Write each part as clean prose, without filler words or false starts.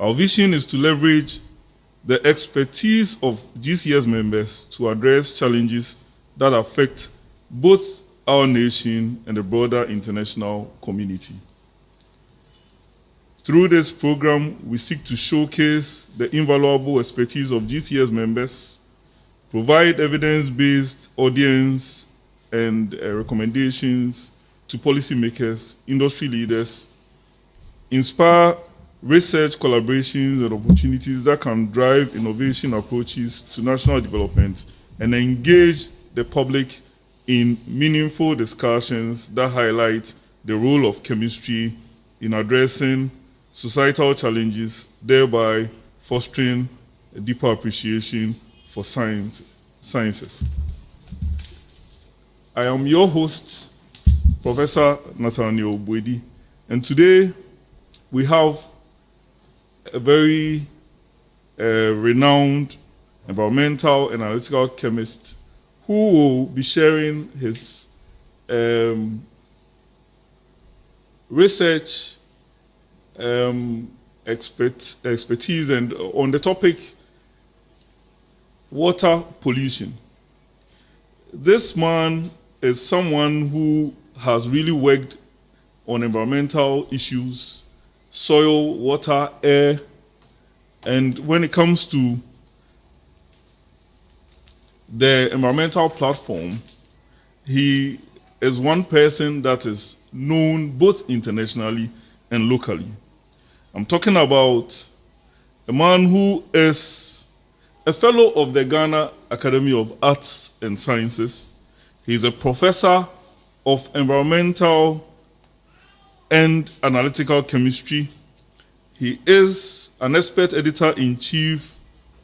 Our vision is to leverage the expertise of GCS members to address challenges that affect both our nation and the broader international community. Through this program, we seek to showcase the invaluable expertise of GCS members, provide evidence-based audience and recommendations to policymakers, industry leaders, inspire research collaborations and opportunities that can drive innovation approaches to national development, and engage the public in meaningful discussions that highlight the role of chemistry in addressing societal challenges, thereby fostering a deeper appreciation for sciences. I am your host, Professor Nathaniel Bwedi, and today we have a very renowned environmental and analytical chemist who will be sharing his research expertise and on the topic water pollution. This man is someone who has really worked on environmental issues, soil, water, air, and when it comes to the environmental platform, he is one person that is known both internationally and locally. I'm talking about a man who is a fellow of the Ghana Academy of Arts and Sciences. He's a professor of environmental and analytical chemistry. He is an expert editor-in-chief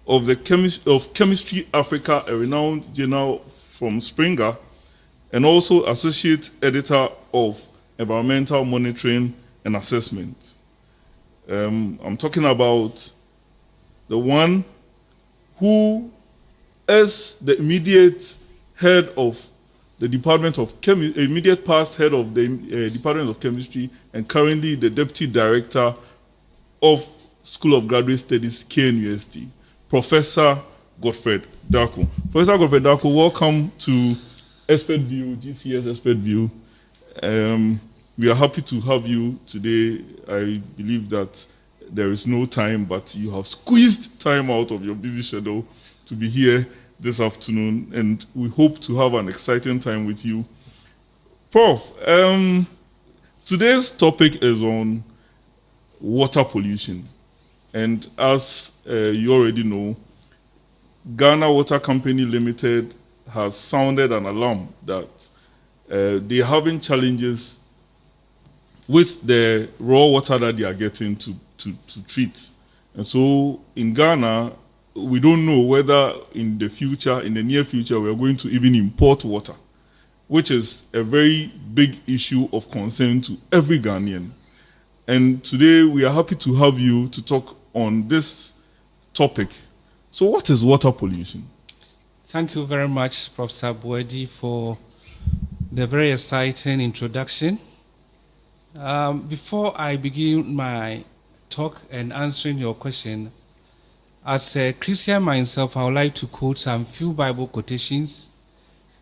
of Chemistry Africa, a renowned journal from Springer, and also associate editor of Environmental Monitoring and Assessment. I'm talking about the one who is the immediate head of the Department of immediate past head of the Department of Chemistry, and currently the Deputy Director of School of Graduate Studies, KNUST, Professor Godfred Darko. Professor Godfred Darko, welcome to Expert View, GCS Expert View. We are happy to have you today. I believe that there is no time, but you have squeezed time out of your busy schedule to be here this afternoon, and we hope to have an exciting time with you. Prof, today's topic is on water pollution. And as you already know, Ghana Water Company Limited has sounded an alarm that they're having challenges with the raw water that they are getting to treat. And so in Ghana, we don't know whether in the near future, we are going to even import water, which is a very big issue of concern to every Ghanaian. And today we are happy to have you to talk on this topic. So what is water pollution? Thank you very much, Professor Bwedi, for the very exciting introduction. Before I begin my talk and answering your question, as a Christian myself, I would like to quote some few Bible quotations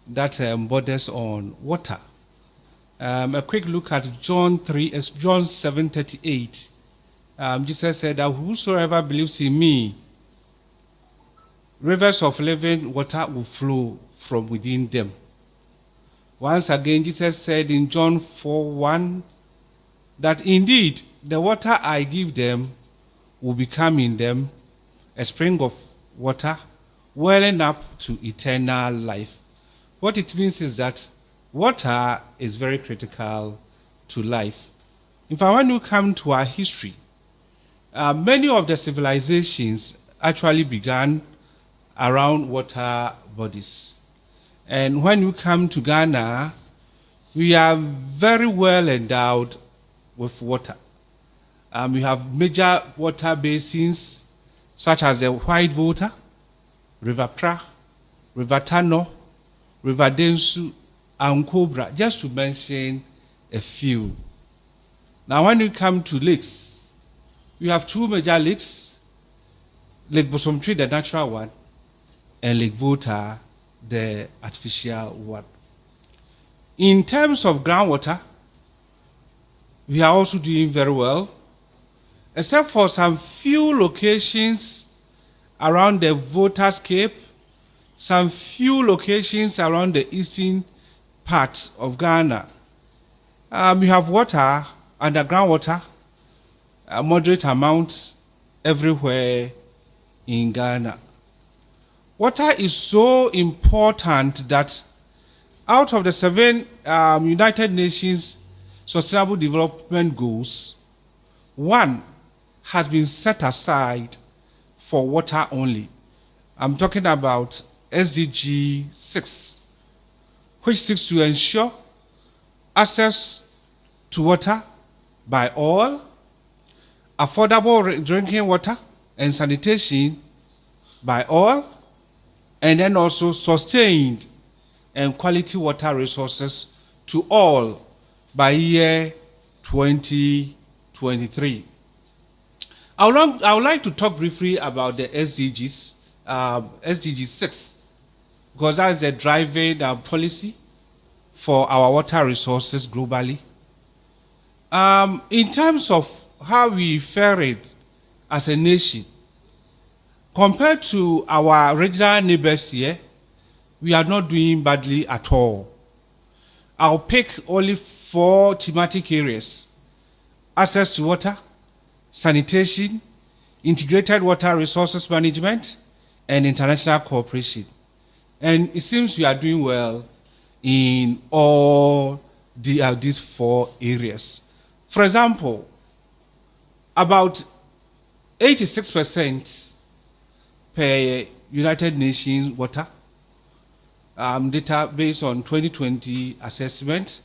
that borders on water. A quick look at John 7:38. Jesus said that whosoever believes in me, rivers of living water will flow from within them. Once again, Jesus said in John 4:1 that indeed the water I give them will become in them a spring of water welling up to eternal life. What it means is that water is very critical to life. In fact, when you come to our history, many of the civilizations actually began around water bodies. And when you come to Ghana, we are very well endowed with water. We have major water basins such as the White Volta, River Pra, River Tano, River Densu, and Cobra, just to mention a few. Now, when you come to lakes, We have two major lakes, Lake Bosomtwi, the natural one, and Lake Volta, the artificial one. In terms of groundwater, we are also doing very well, except for some few locations around the Volta's Cape, some few locations around the eastern part of Ghana. We have water, underground water, a moderate amount everywhere in Ghana. Water is so important that out of the 7 United Nations Sustainable Development Goals, 1 has been set aside for water only. I'm talking about SDG 6, which seeks to ensure access to water by all, affordable drinking water and sanitation by all, and then also sustained and quality water resources to all by year 2023. I would like to talk briefly about the SDGs, SDG 6, because that is the driving policy for our water resources globally. In terms of how we fared as a nation, compared to our regional neighbors here, we are not doing badly at all. I'll pick only 4 thematic areas: access to water, sanitation, integrated water resources management, and international cooperation. And it seems we are doing well in all these 4 areas. For example, about 86% per United Nations water data based on 2020 assessment,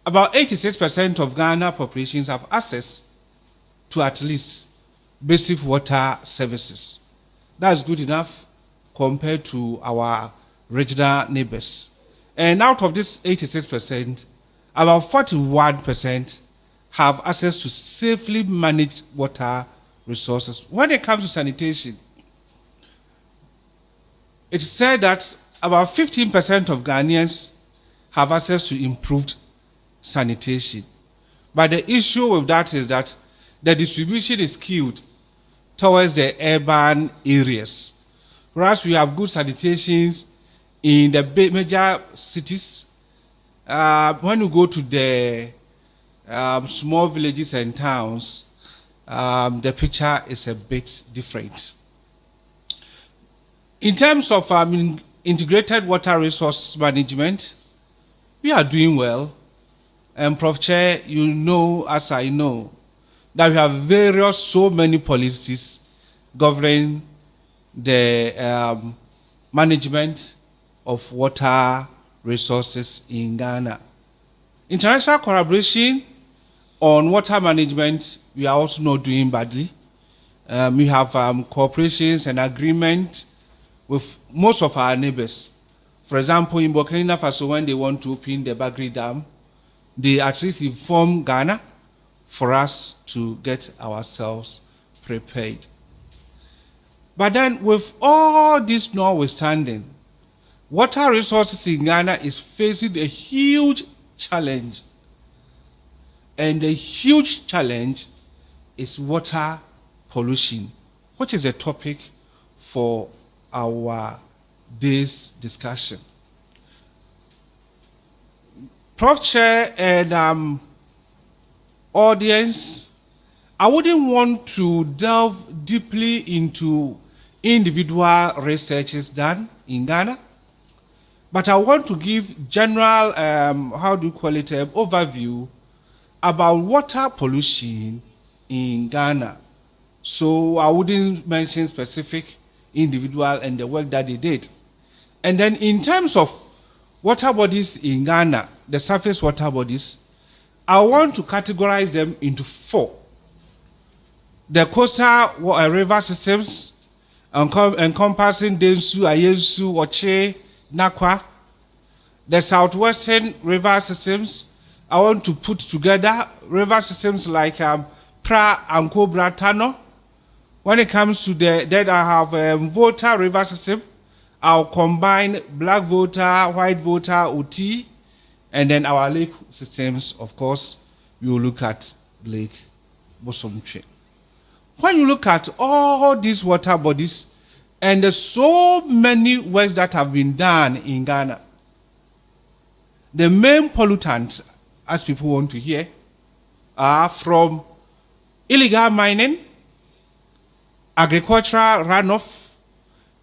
about 86% of Ghana populations have access to at least basic water services. That's good enough compared to our regional neighbors. And out of this 86%, about 41% have access to safely managed water resources. When it comes to sanitation, it's said that about 15% of Ghanaians have access to improved sanitation. But the issue with that is that the distribution is skewed towards the urban areas. Whereas we have good sanitations in the major cities, when you go to the small villages and towns, the picture is a bit different. In terms of integrated water resource management, we are doing well. And Prof. Chair, you know, as I know, that we have so many policies governing the management of water resources in Ghana. International collaboration on water management, we are also not doing badly. We have cooperations and agreement with most of our neighbors. For example, in Burkina Faso, when they want to open the Bagri Dam, they at least inform Ghana for us to get ourselves prepared. But then, with all this notwithstanding, water resources in Ghana is facing a huge challenge. And the huge challenge is water pollution, which is a topic for our day's discussion. Prof. Chair and audience, I wouldn't want to delve deeply into individual researches done in Ghana, but I want to give general, overview about water pollution in Ghana. So I wouldn't mention specific individual and the work that they did. And then in terms of water bodies in Ghana, the surface water bodies, I want to categorize them into 4. The coastal river systems, encompassing Densu, Ayensu, Oche, Nakwa. The southwestern river systems, I want to put together river systems like Pra and Cobra Tano. When it comes to then I have Volta River System. I'll combine Black Volta, White Volta, OT, and then our lake systems, of course, we will look at Lake Bosomtwe. When you look at all these water bodies, and there's so many works that have been done in Ghana, the main pollutants, as people want to hear, are from illegal mining, agricultural runoff,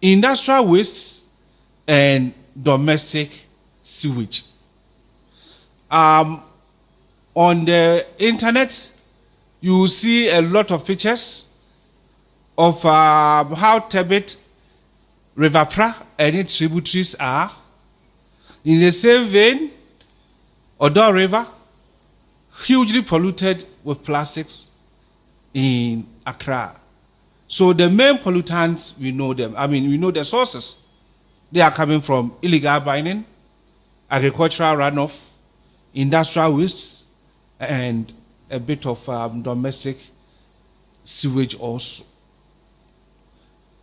industrial waste, and domestic sewage. On the internet, you will see a lot of pictures of how turbid River Pra and its tributaries are. In the same vein, Odo River, hugely polluted with plastics in Accra. So the main pollutants, we know them. We know the sources. They are coming from illegal mining, agricultural runoff, industrial waste, and a bit of domestic sewage also.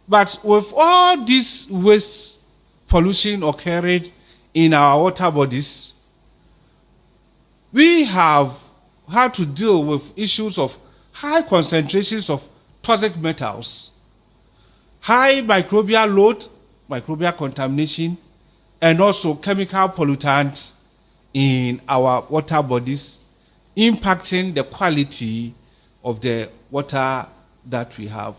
But with all this waste pollution occurring in our water bodies, we have had to deal with issues of high concentrations of toxic metals, high microbial load, microbial contamination, and also chemical pollutants in our water bodies, impacting the quality of the water that we have.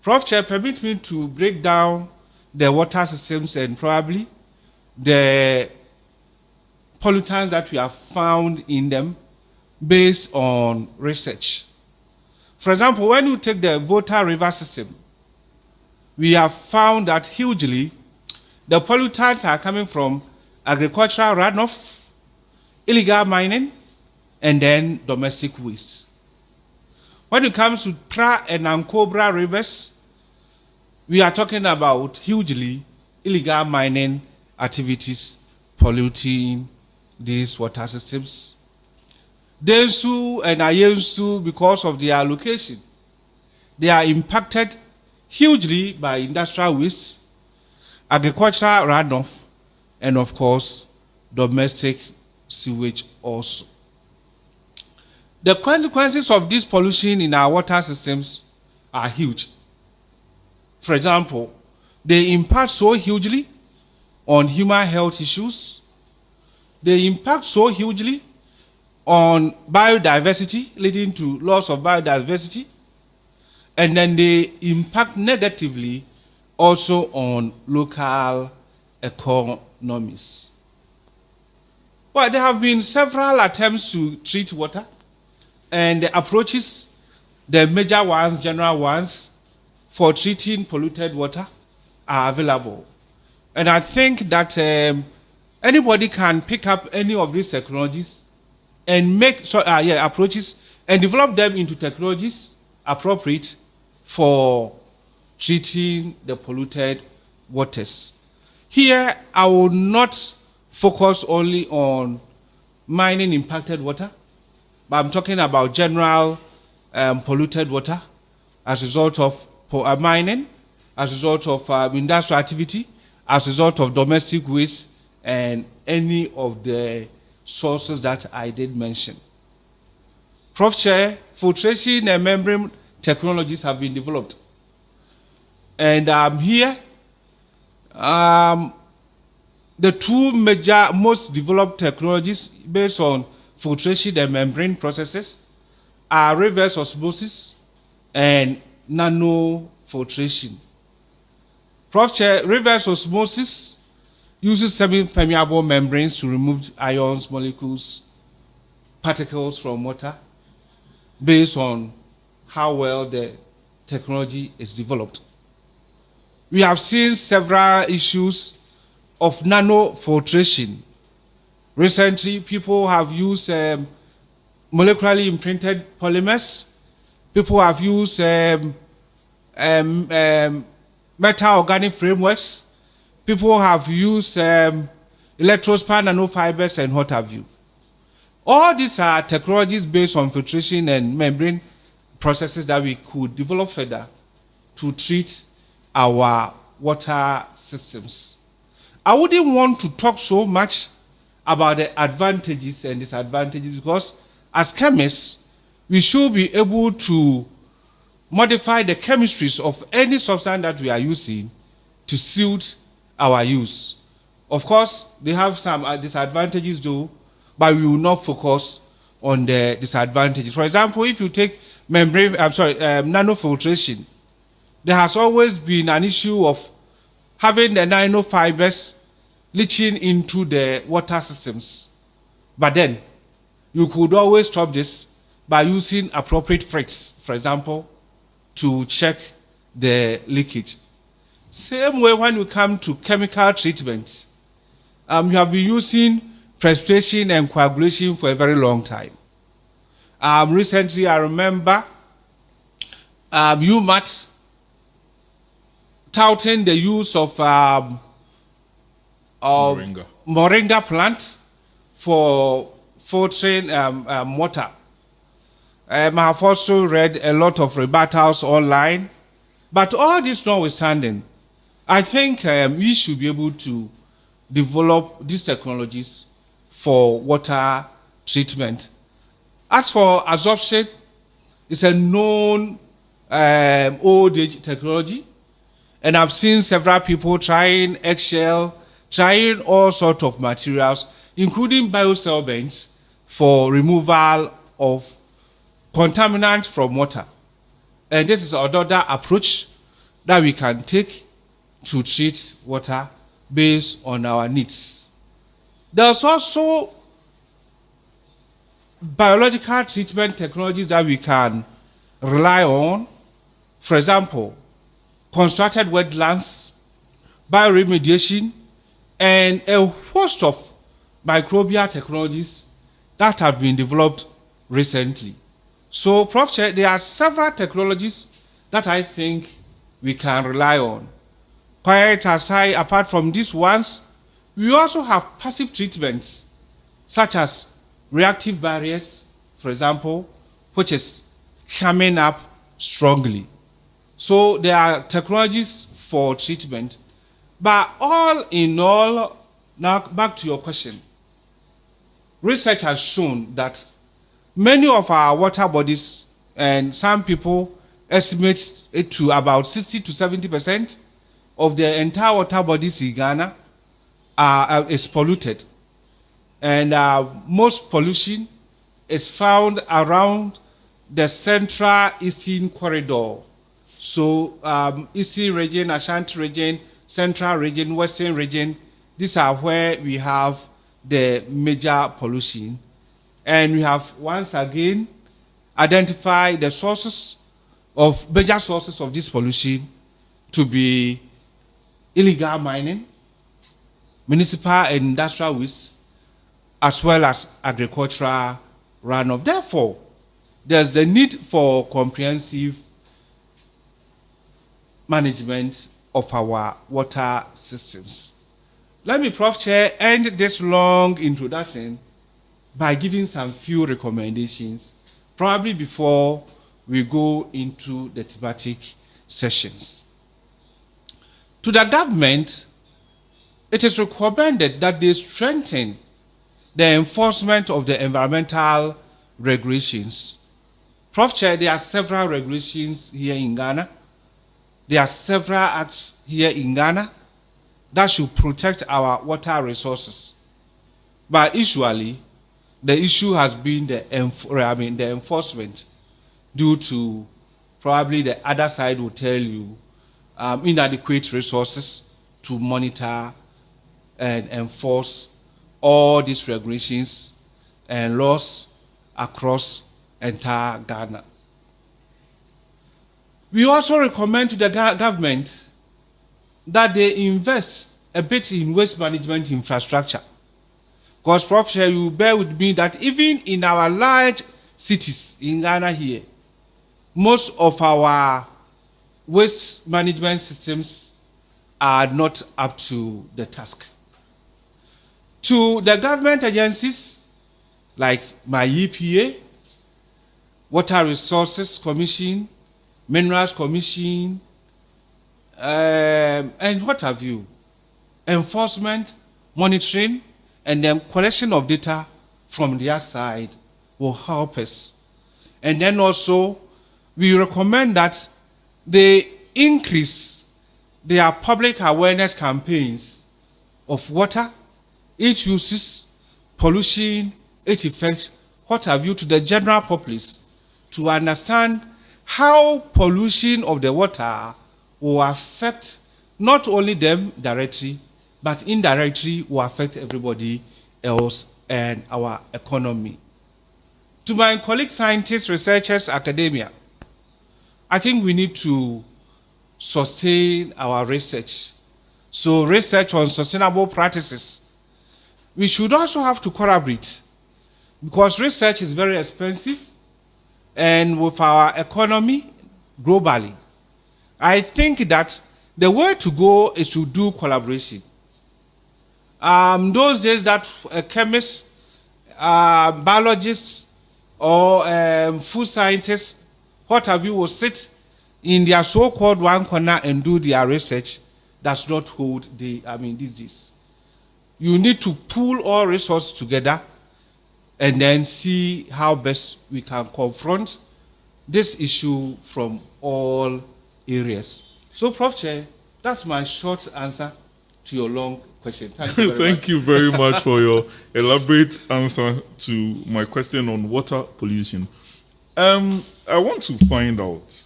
Prof. Chair, permit me to break down the water systems and probably the pollutants that we have found in them based on research. For example, when you take the Volta River system, we have found that hugely the pollutants are coming from agricultural runoff, illegal mining, and then domestic waste. When it comes to Pra and Ankobra rivers, we are talking about hugely illegal mining activities polluting these water systems. Densu and Ayensu, because of their location, they are impacted hugely by industrial waste, agricultural runoff, and of course, domestic sewage also. The consequences of this pollution in our water systems are huge. For example, they impact so hugely on human health issues. They impact so hugely on biodiversity, leading to loss of biodiversity. And then they impact negatively also on local economies. Well, there have been several attempts to treat water, and the approaches, the major ones, general ones, for treating polluted water are available. And I think that anybody can pick up any of these technologies and make approaches and develop them into technologies appropriate for treating the polluted waters. Here, I will not focus only on mining impacted water, but I'm talking about general polluted water as a result of mining, as a result of industrial activity, as a result of domestic waste, and any of the sources that I did mention. Prof. Chair, filtration and membrane technologies have been developed. And here, the two major, most developed technologies based on filtration and membrane processes are reverse osmosis and nanofiltration. Prof. Chair, reverse osmosis uses semi-permeable membranes to remove ions, molecules, particles from water based on how well the technology is developed. We have seen several issues of nanofiltration. Recently, people have used molecularly imprinted polymers. People have used metal organic frameworks. People have used electrospan nanofibers and what have you. All these are technologies based on filtration and membrane processes that we could develop further to treat our water systems. I wouldn't want to talk so much about the advantages and disadvantages because as chemists, we should be able to modify the chemistries of any substance that we are using to suit our use. Of course, they have some disadvantages though, but we will not focus on the disadvantages. For example, if you take nanofiltration, there has always been an issue of having the nanofibers leaching into the water systems. But then, you could always stop this by using appropriate freights, for example, to check the leakage. Same way when you come to chemical treatments, you have been using precipitation and coagulation for a very long time. Recently, I remember UMAT touting the use of moringa plant for filtering water. I have also read a lot of rebuttals online, but all this notwithstanding, I think we should be able to develop these technologies for water treatment. As for absorption, it's a known old age technology, and I've seen several people trying eggshell, trying all sorts of materials, including biosolvents for removal of contaminant from water. And this is another approach that we can take to treat water based on our needs. There's also biological treatment technologies that we can rely on. For example, constructed wetlands, bioremediation, and a host of microbial technologies that have been developed recently. So, Prof. Chair, there are several technologies that I think we can rely on. Quite aside, apart from these ones, we also have passive treatments, such as reactive barriers, for example, which is coming up strongly. So there are technologies for treatment, but all in all, now back to your question. Research has shown that many of our water bodies, and some people estimate it to about 60 to 70% of the entire water bodies in Ghana is polluted. And most pollution is found around the central eastern corridor. So eastern region, Ashanti region, central region, western region, these are where we have the major pollution. And we have once again identified the major sources of this pollution to be illegal mining, municipal and industrial waste, as well as agricultural runoff. Therefore, there's the need for comprehensive management of our water systems. Let me, Prof. Chair, end this long introduction by giving some few recommendations, probably before we go into the thematic sessions. To the government, it is recommended that they strengthen the enforcement of the environmental regulations. Prof. Chair, there are several regulations here in Ghana. There are several acts here in Ghana that should protect our water resources. But usually, the issue has been the enforcement, due to probably the other side will tell you inadequate resources to monitor and enforce all these regulations and laws across entire Ghana. We also recommend to the government that they invest a bit in waste management infrastructure. Because, Prof. Chair, you bear with me that even in our large cities in Ghana here, most of our waste management systems are not up to the task. To the government agencies, like my EPA, Water Resources Commission, Minerals Commission, and what have you, enforcement, monitoring, and then collection of data from their side will help us. And then also, we recommend that they increase their public awareness campaigns of water, its uses, pollution, its effects, what have you, to the general populace to understand how pollution of the water will affect not only them directly, but indirectly will affect everybody else and our economy. To my colleague scientists, researchers, academia, I think we need to sustain our research. So research on sustainable practices. We should also have to collaborate because research is very expensive, and with our economy globally, I think that the way to go is to do collaboration. Those days that chemists, biologists, or food scientists, what have you, will sit in their so-called one corner and do their research, does not hold these days. You need to pool all resources together and then see how best we can confront this issue from all areas. So, Prof. Chair, that's my short answer to your long question. Thank you very much. Thank you very much for your elaborate answer to my question on water pollution. I want to find out,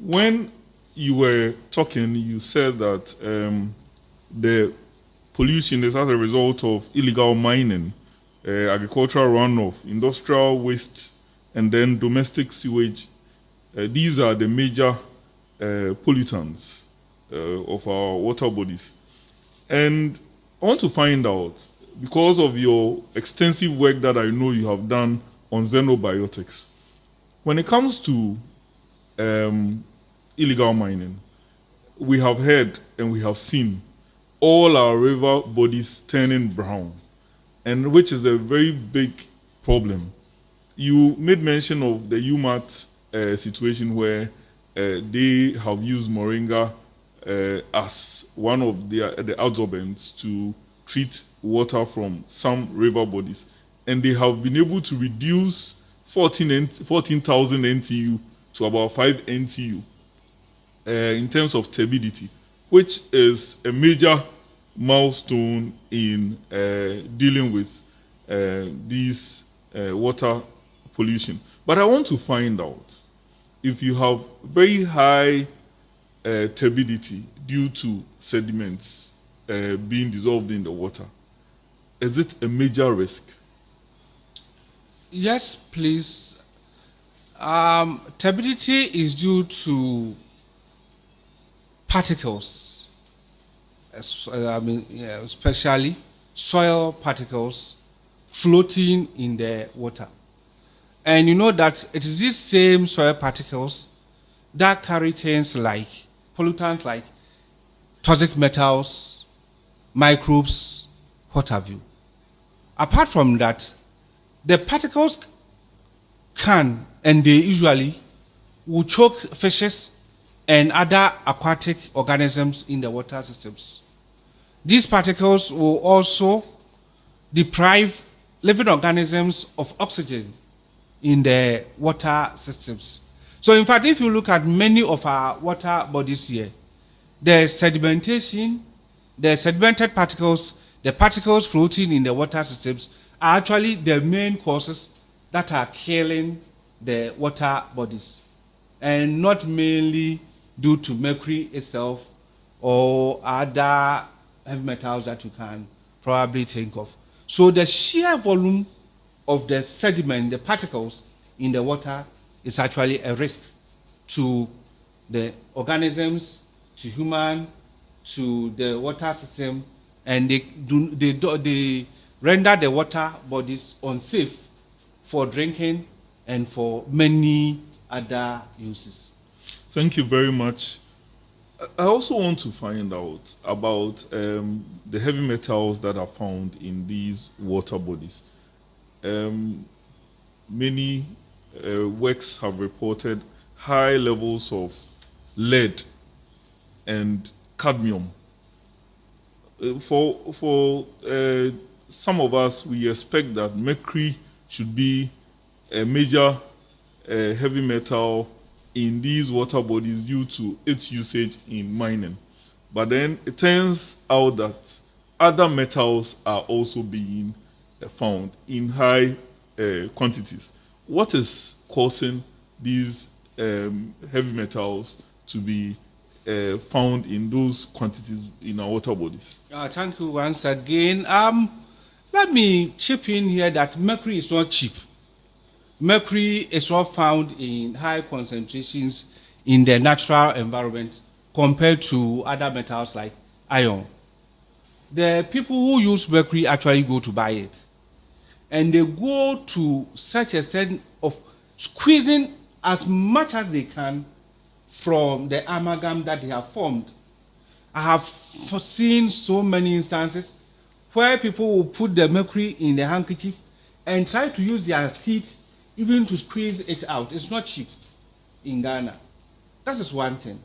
when you were talking, you said that the pollution is as a result of illegal mining, agricultural runoff, industrial waste, and then domestic sewage. These are the major pollutants of our water bodies. And I want to find out, because of your extensive work that I know you have done on xenobiotics, when it comes to illegal mining, we have heard and we have seen all our river bodies turning brown, and which is a very big problem. You made mention of the UMAT situation where they have used moringa as one of the adsorbents to treat water from some river bodies, and they have been able to reduce 14,000 NTU to about 5 NTU in terms of turbidity, which is a major milestone in dealing with these water pollution. But I want to find out, if you have very high turbidity due to sediments being dissolved in the water, is it a major risk? Yes, please. Turbidity is due to particles, especially soil particles floating in the water. And you know that it is these same soil particles that carry things like pollutants like toxic metals, microbes, what have you. Apart from that, the particles can, and they usually will choke fishes and other aquatic organisms in the water systems. These particles will also deprive living organisms of oxygen in the water systems. So in fact, if you look at many of our water bodies here, the sedimentation, the sedimented particles, the particles floating in the water systems are actually the main causes that are killing the water bodies, and not mainly due to mercury itself or other heavy metals that you can probably think of. So the sheer volume of the sediment, the particles in the water, is actually a risk to the organisms, to human, to the water system, and they render the water bodies unsafe for drinking and for many other uses. Thank you very much. I also want to find out about the heavy metals that are found in these water bodies. many works have reported high levels of lead and cadmium. For some of us, we expect that mercury should be a major heavy metal in these water bodies due to its usage in mining. But then it turns out that other metals are also being found in high quantities. What is causing these heavy metals to be found in those quantities in our water bodies? Thank you once again. Let me chip in here that mercury is not cheap. Mercury is not found in high concentrations in the natural environment compared to other metals like iron. The people who use mercury actually go to buy it. And they go to such a extent of squeezing as much as they can from the amalgam that they have formed. I have seen so many instances where people will put the mercury in the handkerchief and try to use their teeth even to squeeze it out. It's not cheap in Ghana. That is one thing.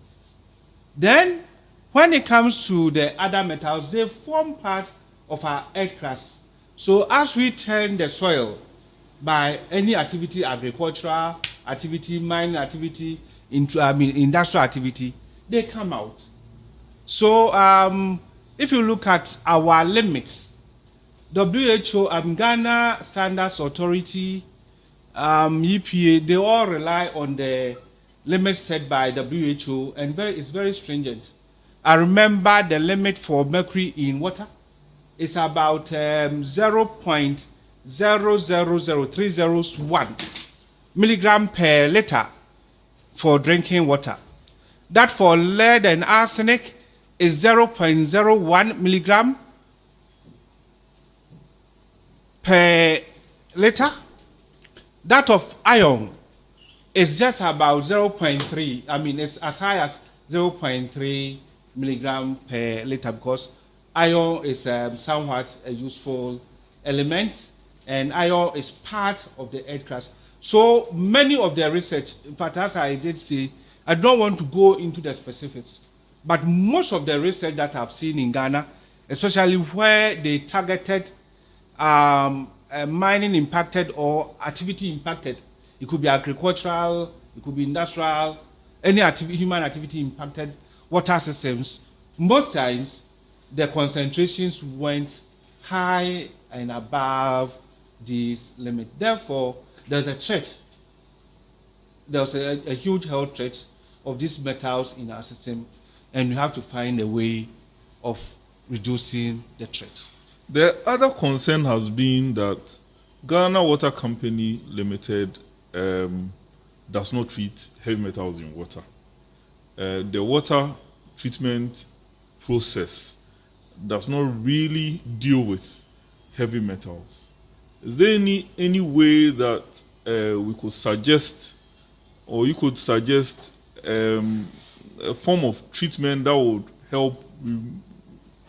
Then, when it comes to the other metals, they form part of our earth crust. So as we turn the soil by any activity, agricultural activity, mining activity, industrial activity, they come out. So if you look at our limits, WHO, Ghana Standards Authority, EPA, they all rely on the limits set by WHO, and it's very stringent. I remember the limit for mercury in water is about 0.000301 milligram per liter for drinking water. That for lead and arsenic is 0.01 milligram per liter. That of iron is just about 0.3. It's as high as 0.3 milligram per liter because iron is somewhat a useful element, and iron is part of the earth crust. So many of the research, in fact, as I did say, I don't want to go into the specifics, but most of the research that I've seen in Ghana, especially where they targeted mining impacted or activity impacted, it could be agricultural, it could be industrial, any human activity impacted water systems, most times the concentrations went high and above this limit. Therefore, there's a threat. There's a huge health threat of these metals in our system, and we have to find a way of reducing the threat. The other concern has been that Ghana Water Company Limited does not treat heavy metals in water. The water treatment process does not really deal with heavy metals. Is there any way that we could suggest, or you could suggest a form of treatment that would help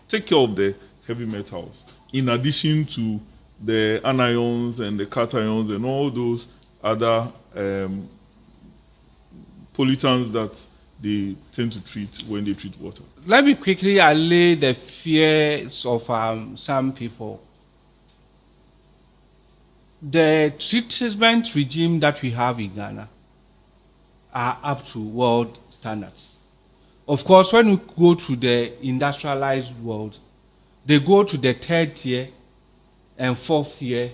take care of the heavy metals, in addition to the anions and the cations and all those other pollutants that they tend to treat when they treat water? Let me quickly allay the fears of some people. The treatment regime that we have in Ghana are up to world standards. Of course, when we go to the industrialized world, they go to the third tier and fourth tier,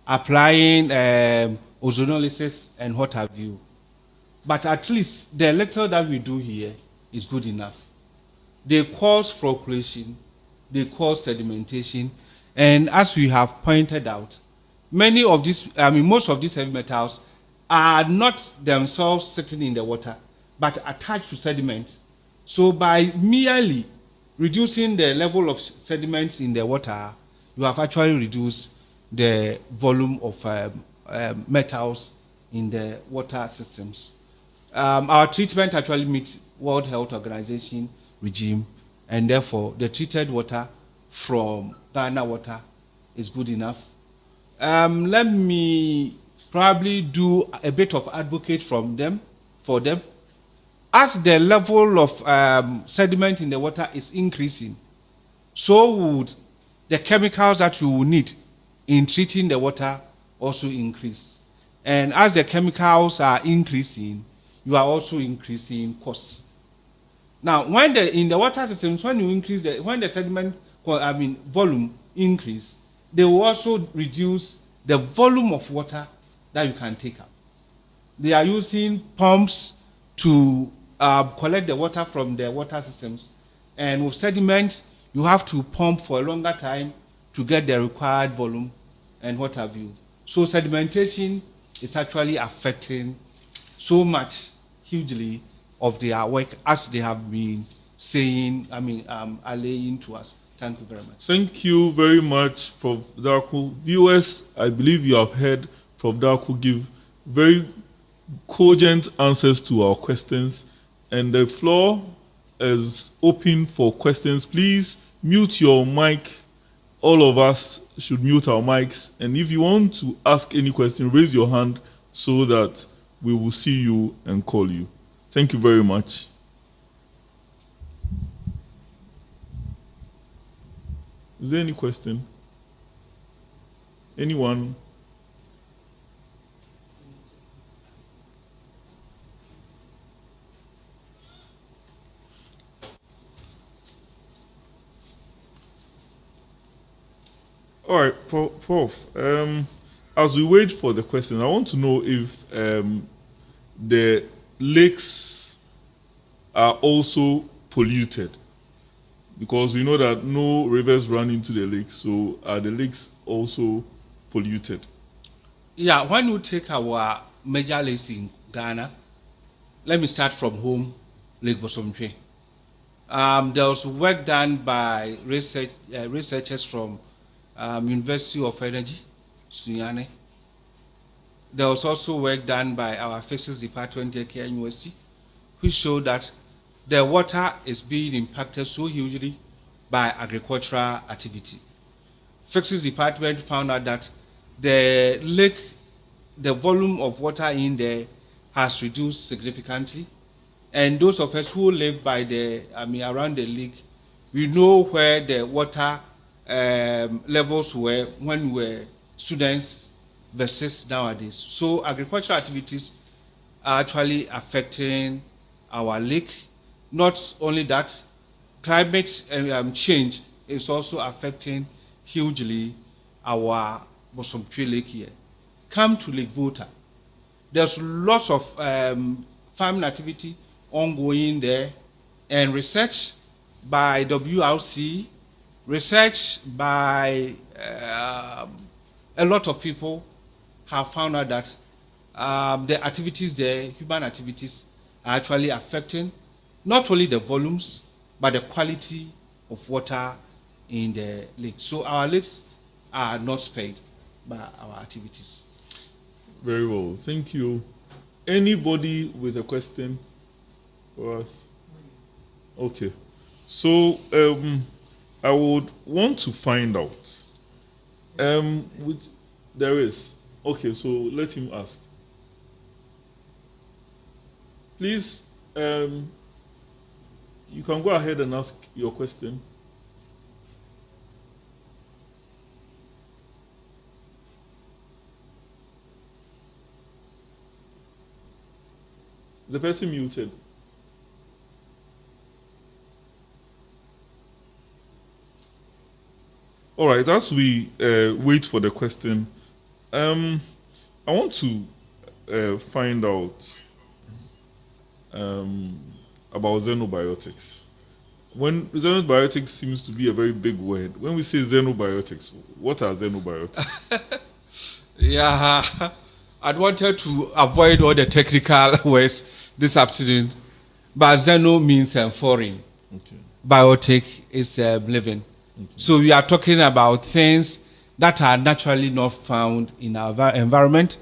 applying ozonolysis and what have you. But at least the little that we do here is good enough. They cause flocculation, they cause sedimentation, and as we have pointed out, most of these heavy metals are not themselves sitting in the water, but attached to sediment. So by merely reducing the level of sediments in the water, you have actually reduced the volume of metals in the water systems. Our treatment actually meets World Health Organization regime, and therefore the treated water from Ghana water is good enough. Let me probably do a bit of advocate for them. As the level of sediment in the water is increasing, so would the chemicals that you will need in treating the water also increase. And as the chemicals are increasing, you are also increasing costs. Now, in the water systems, when you increase when the sediment, volume increase, they will also reduce the volume of water that you can take up. They are using pumps to collect the water from the water systems, and with sediment, you have to pump for a longer time to get the required volume and what have you. So sedimentation is actually affecting so much hugely of their work, as they have been saying, allaying to us. Thank you very much. Thank you very much, Prof. Darko. Viewers, I believe you have heard Prof. Darko give very cogent answers to our questions, and the floor is open for questions. Please mute your mic. All of us should mute our mics, and if you want to ask any question, raise your hand so that we will see you and call you. Thank you very much. Is there any question? Anyone? All right, Prof. As we wait for the question, I want to know if the lakes are also polluted, because we know that no rivers run into the lakes. So are the lakes also polluted? Yeah, when you take our major lakes in Ghana, let me start from home, Lake Bosomtwe. There was work done by researchers from University of Energy, Sunyane. There was also work done by our physics department here at University, which showed that the water is being impacted so hugely by agricultural activity. Physics department found out that the lake, the volume of water in there has reduced significantly. And those of us who live by around the lake, we know where the water levels were when we were students versus nowadays. So agricultural activities are actually affecting our lake. Not only that, climate change is also affecting hugely our Bosomtwe Lake here. Come to Lake Volta. There's lots of farming activity ongoing there, and research by WRC, research by a lot of people have found out that the activities there, human activities, are actually affecting not only the volumes, but the quality of water in the lake. So our lakes are not spared by our activities. Very well, thank you. Anybody with a question for us? Okay, so I would want to find out. There is. Okay, so let him ask. Please, you can go ahead and ask your question. The person muted. All right, as we wait for the question, I want to find out about xenobiotics. When xenobiotics seems to be a very big word, when we say xenobiotics, what are xenobiotics? Yeah, I'd wanted to avoid all the technical words this afternoon, but xeno means foreign. Okay. Biotic is living. Okay. So we are talking about things that are naturally not found in our environment,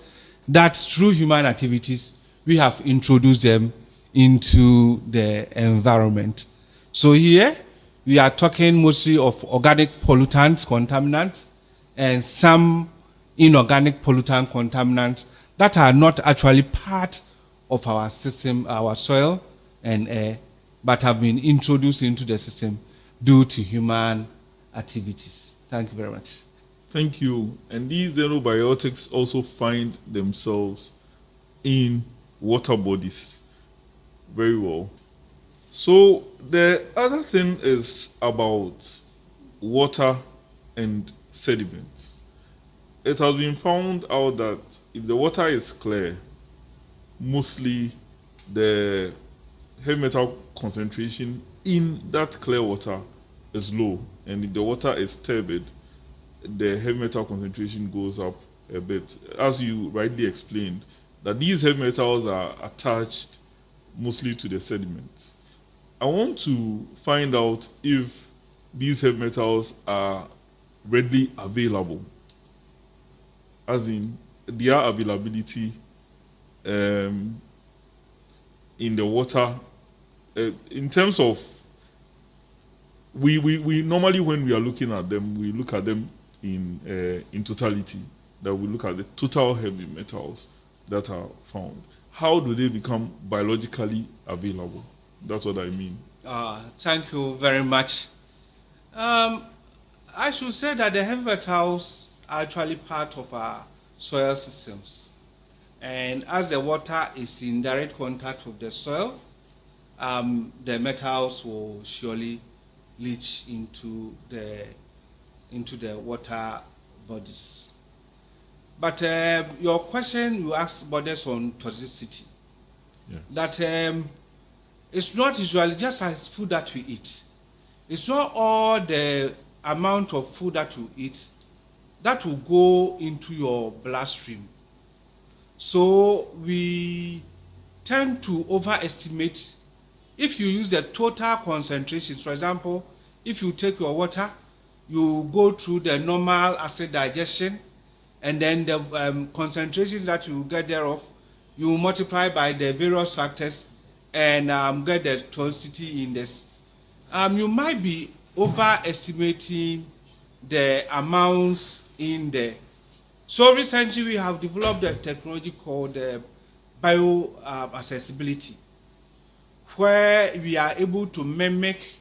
that through human activities we have introduced them into the environment. So here we are talking mostly of organic pollutants, contaminants, and some inorganic pollutant contaminants that are not actually part of our system, our soil and air, but have been introduced into the system due to human activities. Thank you very much. Thank you. And these xenobiotics also find themselves in water bodies. Very well. So the other thing is about water and sediments. It has been found out that if the water is clear, mostly the heavy metal concentration in that clear water is low, and if the water is turbid, the heavy metal concentration goes up a bit. As you rightly explained, that these heavy metals are attached mostly to the sediments. I want to find out if these heavy metals are readily available, as in their availability in the water. In terms of, we normally, when we are looking at them, we look at them in totality, that we look at the total heavy metals that are found. How do they become biologically available? That's what I mean. Thank you very much. I should say that the heavy metals are actually part of our soil systems. And as the water is in direct contact with the soil, the metals will surely leach into the water bodies. But your question, you asked borders on toxicity. Yes. That it's not usually just as food that we eat. It's not all the amount of food that you eat that will go into your bloodstream. So we tend to overestimate. If you use the total concentrations, for example, if you take your water, you go through the normal acid digestion, and then the concentrations that you get thereof, you multiply by the various factors and get the toxicity index. You might be overestimating the amounts in there. So recently we have developed a technology called bioavailability, where we are able to mimic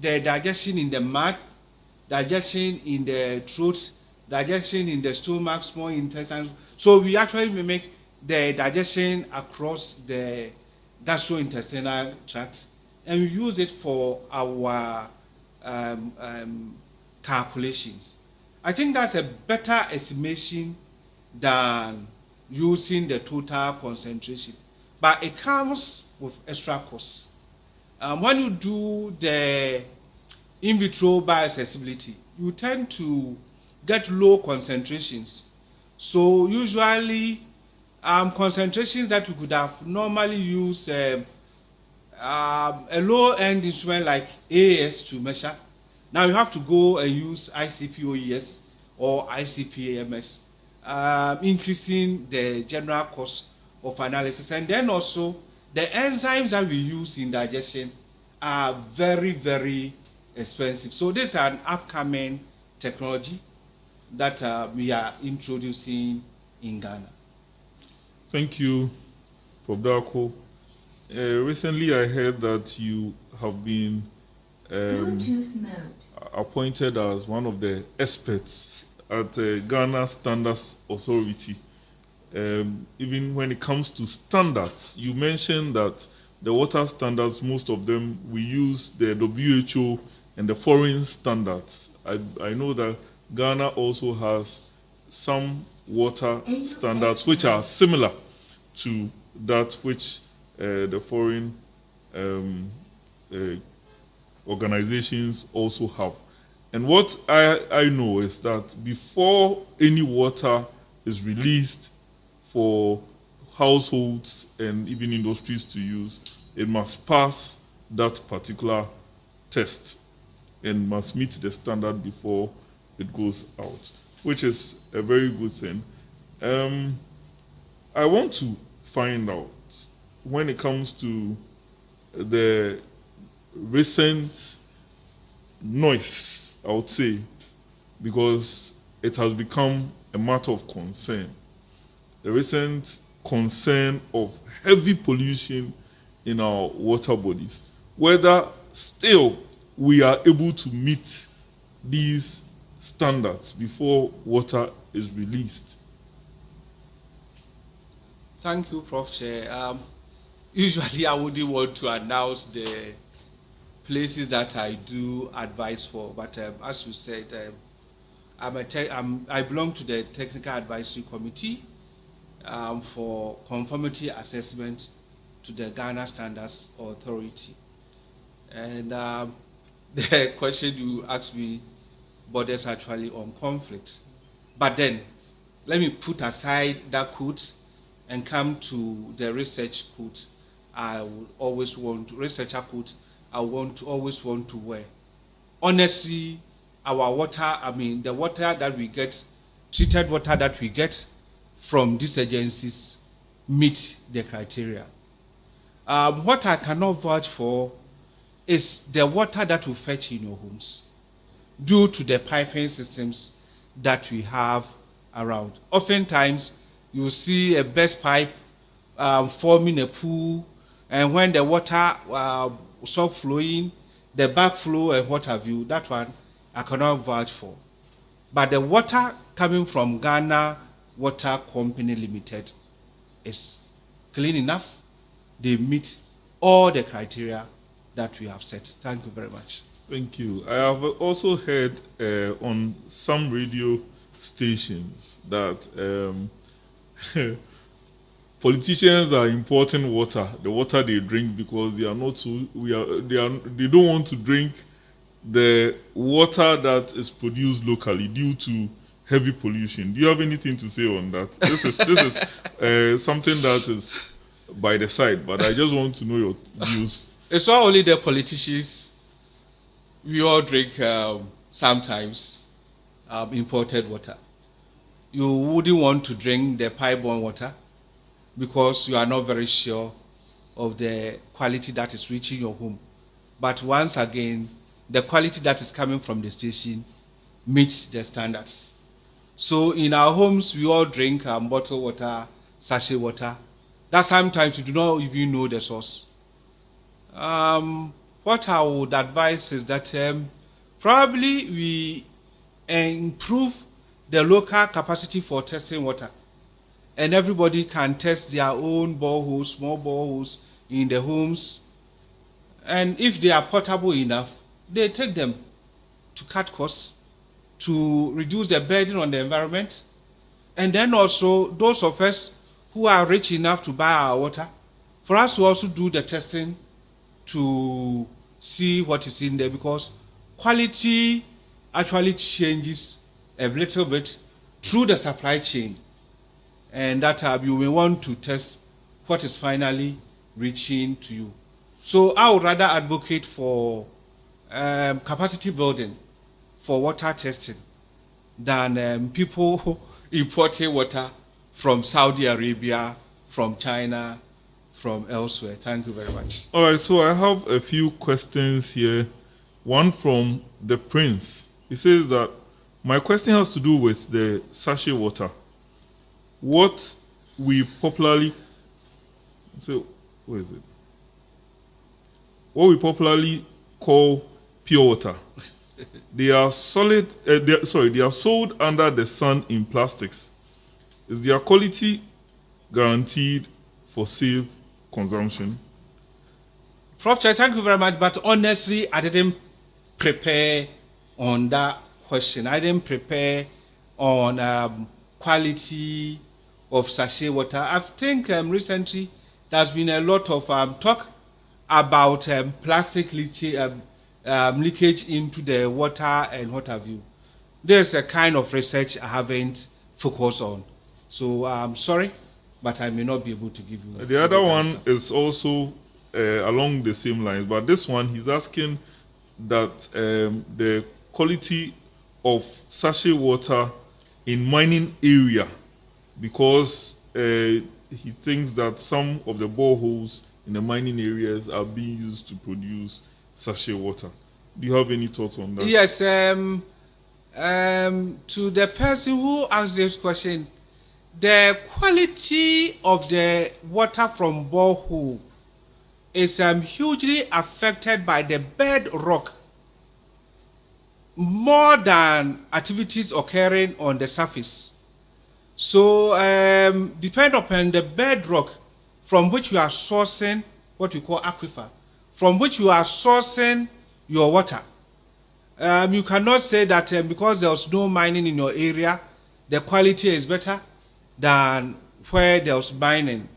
the digestion in the mouth, digestion in the throat, digestion in the stomach, small intestines. So we actually mimic the digestion across the gastrointestinal tract, and we use it for our calculations. I think that's a better estimation than using the total concentration, but it comes with extra costs. When you do the in vitro bioaccessibility, you tend to get low concentrations. So usually concentrations that you could have normally used a low-end instrument like AAS to measure, now you have to go and use ICP-OES or ICP-AMS, increasing the general cost of analysis. And then also the enzymes that we use in digestion are very, very expensive. So this is an upcoming technology that we are introducing in Ghana. Thank you, Prof. Darko. Recently, I heard that you have been appointed as one of the experts at Ghana Standards Authority. Even when it comes to standards, you mentioned that the water standards, most of them, we use the WHO and the foreign standards. I know that Ghana also has some water standards which are similar to that which the foreign organizations also have. And what I know is that before any water is released for households and even industries to use, it must pass that particular test and must meet the standard before it goes out, which is a very good thing. I want to find out, when it comes to the recent noise, I would say, because it has become a matter of concern. The recent concern of heavy pollution in our water bodies, whether still we are able to meet these standards before water is released. Thank you, Prof. Chair. Usually, I wouldn't want to announce the places that I do advise for, but as you said, I belong to the Technical Advisory Committee for conformity assessment to the Ghana Standards Authority. And the question you asked me borders actually on conflict. But then, let me put aside that quote and come to the research quote. I would always want to, researcher quote, always want to wear. Honestly, our water, the water that we get, treated water that we get from these agencies meet the criteria. What I cannot vouch for is the water that we fetch in your homes due to the piping systems that we have around. Oftentimes, you see a burst pipe forming a pool, and when the water stops flowing, the backflow and what have you, that one I cannot vouch for. But the water coming from Ghana Water Company Limited is clean enough. They meet all the criteria that we have set. Thank you very much. Thank you. I have also heard on some radio stations that politicians are importing water, the water they drink, because they are not so they don't want to drink the water that is produced locally due to heavy pollution. Do you have anything to say on that? This is something that is by the side, but I just want to know your views. It's not only the politicians. We all drink sometimes imported water. You wouldn't want to drink the pipe-borne water because you are not very sure of the quality that is reaching your home. But once again, the quality that is coming from the station meets the standards. So in our homes, we all drink bottled water, sachet water. That sometimes you do not even know the source. What I would advise is that probably we improve the local capacity for testing water, and everybody can test their own boreholes, small boreholes in the homes, and if they are portable enough, they take them to cut costs, to reduce the burden on the environment, and then also those of us who are rich enough to buy our water, for us to also do the testing to see what is in there, because quality actually changes a little bit through the supply chain, and that you may want to test what is finally reaching to you. So I would rather advocate for capacity building for water testing than people importing water from Saudi Arabia, from China, from elsewhere. Thank you very much. All right, so I have a few questions here. One from the Prince. He says that my question has to do with the sachet water. What we popularly What we popularly call pure water. They are solid. They are sold under the sun in plastics. Is their quality guaranteed for safe consumption? Prof. Chair, thank you very much. But honestly, I didn't prepare on that question. I didn't prepare on quality of sachet water. I think recently there's been a lot of talk about plastic leakage into the water and what have you. There's a kind of research I haven't focused on. So I'm sorry, but I may not be able to give you. The other one is also along the same lines, but this one he's asking that the quality of sachet water in mining area, because he thinks that some of the boreholes in the mining areas are being used to produce sachet water. Do you have any thoughts on that? Yes, To the person who asked this question, the quality of the water from borehole is hugely affected by the bedrock more than activities occurring on the surface. So depend upon the bedrock from which you are sourcing what we call aquifer, from which you are sourcing your water. You cannot say that because there's no mining in your area, the quality is better than where there's mining.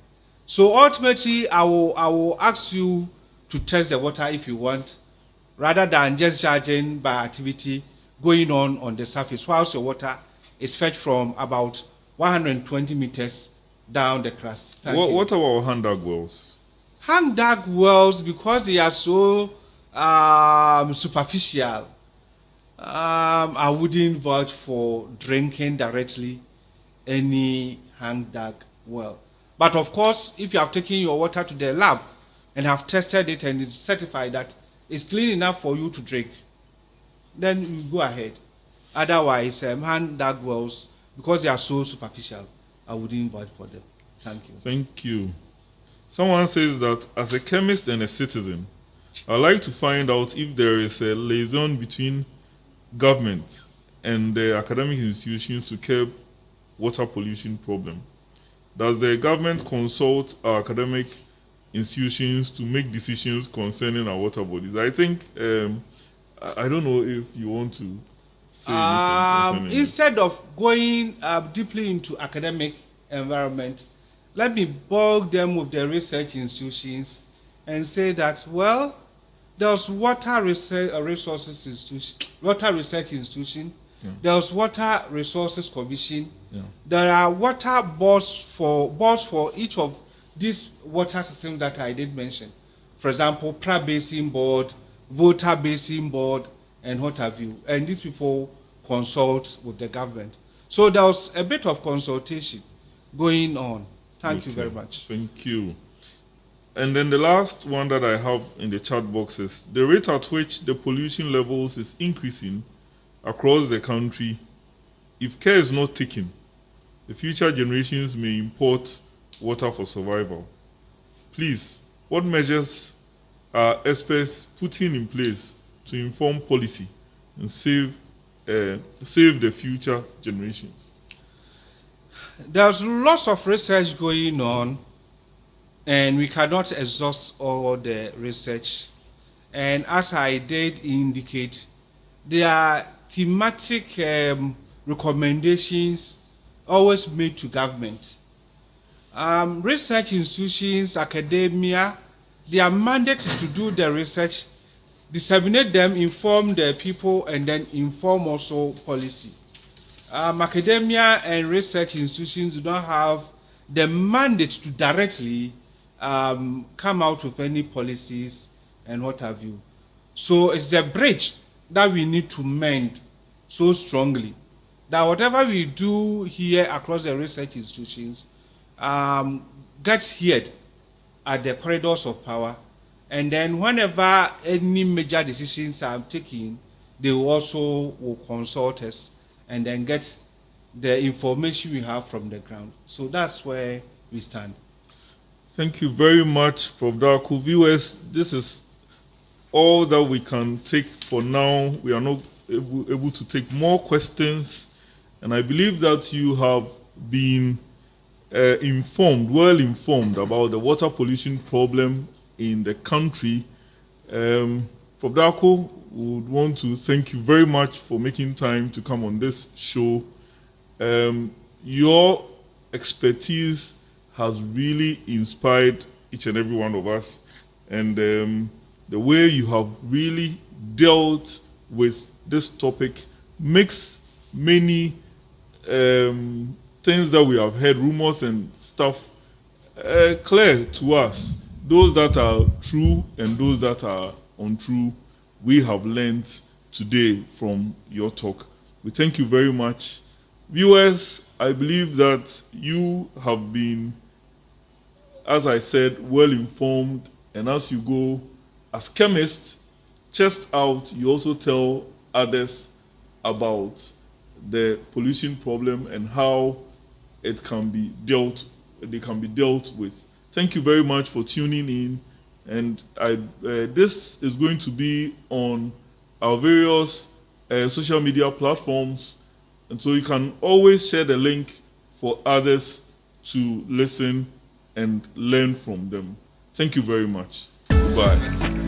So ultimately, I will ask you to test the water if you want, rather than just judging by activity going on the surface, whilst your water is fetched from about 120 meters down the crust. What about hand dug wells? Hand dug wells, because they are so superficial, I wouldn't vouch for drinking directly any hand dug well. But of course, if you have taken your water to the lab and have tested it and it's certified that it's clean enough for you to drink, then you go ahead. Otherwise, hand dug wells, because they are so superficial, I wouldn't vote for them. Thank you. Thank you. Someone says that as a chemist and a citizen, I'd like to find out if there is a liaison between government and the academic institutions to curb water pollution problem. Does the government consult our academic institutions to make decisions concerning our water bodies? I think, I don't know if you want to say anything concerning instead of going deeply into academic environment, let me bog them with the research institutions and say that, well, there's water research water research institution, there's water resources commission, there are water boards for each of these water systems that I did mention. For example, Pra Basin Board, Volta Basin Board, and what have you. And these people consult with the government. So there was a bit of consultation going on. Thank you very much. Thank you. And then the last one that I have in the chat box is the rate at which the pollution levels is increasing across the country. If care is not taken, the future generations may import water for survival. Please, what measures are experts putting in place to inform policy and save the future generations? There's lots of research going on, and we cannot exhaust all the research. And as I did indicate, there are thematic recommendations always made to government. Research institutions, academia, their mandate is to do the research, disseminate them, inform the people, and then inform also policy. Academia and research institutions do not have the mandate to directly come out with any policies and what have you. So it's a bridge that we need to mend so strongly that whatever we do here across the research institutions gets heard at the corridors of power, and then whenever any major decisions are taken, they also will consult us and then get the information we have from the ground. So that's where we stand. Thank you very much, Prof. Darko. Viewers, this is all that we can take for now. We are not able to take more questions, and I believe that you have been well informed about the water pollution problem in the country. Prof. Darko, we would want to thank you very much for making time to come on this show. Your expertise has really inspired each and every one of us, and the way you have really dealt with this topic makes many things that we have heard, rumors and stuff, clear to us. Those that are true and those that are untrue, we have learned today from your talk. We thank you very much. Viewers, I believe that you have been, as I said, well informed, and as you go as chemists, chest out, you also tell others about the pollution problem and how it can be dealt with. Thank you very much for tuning in, and this is going to be on our various social media platforms, and so you can always share the link for others to listen and learn from them. Thank you very much. Goodbye.